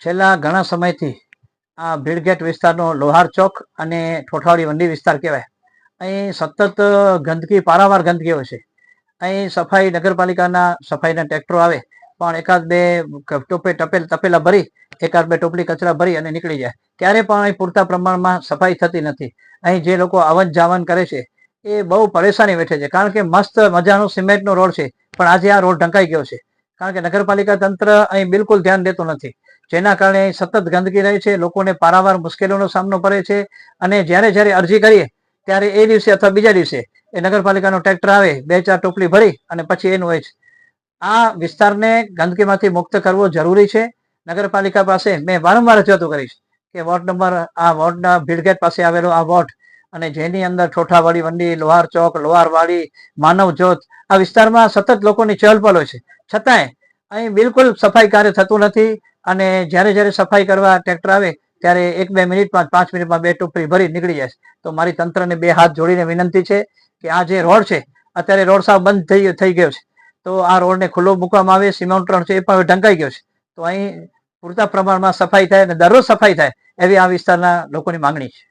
છેલ્લા ઘણા સમયથી આ ભીડગેટ વિસ્તારનો લોહાર ચોક અને ઠોઠાવાડી વંડી વિસ્તાર કહેવાય. અહીં સતત ગંદકી, પારાવાર ગંદકી હોય છે. અહીં સફાઈ નગરપાલિકાના સફાઈના ટ્રેક્ટરો આવે પણ એકાદ બે તપેલા ભરી, એકાદ બે ટોપલી કચરા ભરી અને નીકળી જાય. ત્યારે પણ અહીં પૂરતા પ્રમાણમાં સફાઈ થતી નથી. અહીં જે લોકો આવન જાવન કરે છે એ બહુ પરેશાની વેઠે છે, કારણ કે મસ્ત મજાનો સિમેન્ટનો રોડ છે, પણ આજે આ રોડ ઢંકાઈ ગયો છે. કારણ કે નગરપાલિકા તંત્ર અહીં બિલકુલ ધ્યાન દેતું નથી, જેના કારણે સતત ગંદકી રહે છે. લોકોને પારાવાર મુશ્કેલીઓનો સામનો કરે છે. અને જ્યારે અરજી કરીએ ત્યારે એ દિવસે અથવા બીજા દિવસે એ નગરપાલિકાનો ટ્રેક્ટર આવે, 2-4 ટોપલી ભરી અને પછી એનું હોય છે. આ વિસ્તારને ગંદકીમાંથી મુક્ત કરવો જરૂરી છે. નગરપાલિકા પાસે મેં વારંવાર રજૂઆતો કરી છે કે વોર્ડના ભીડગેટ પાસે આવેલો આ વોર્ડ અને જેની અંદર ઠોઠાવાડી વંડી, લોહાર ચોક, લોહારવાડી, માનવ જ્યોત, આ વિસ્તારમાં સતત લોકોની ચહલપહલ હોય છે, છતાંય અહીં બિલકુલ સફાઈ કાર્ય થતું નથી. અને જ્યારે સફાઈ કરવા ટ્રેક્ટર આવે ત્યારે 1-2 મિનિટમાં, 5 મિનિટમાં 2 ટોપલી ભરી નીકળી જાય. તો મારી તંત્રને 2 હાથ જોડીને વિનંતી છે કે આ જે રોડ છે, અત્યારે રોડ સાવ બંધ થઈ ગયો છે, તો આ રોડને ખુલ્લો મૂકવામાં આવે. સિમેન્ટ રોડ છે એ પણ ઢંકાઈ ગયો છે. તો અહીં પૂરતા પ્રમાણમાં સફાઈ થાય અને દરરોજ સફાઈ થાય એવી આ વિસ્તારના લોકોની માંગણી છે.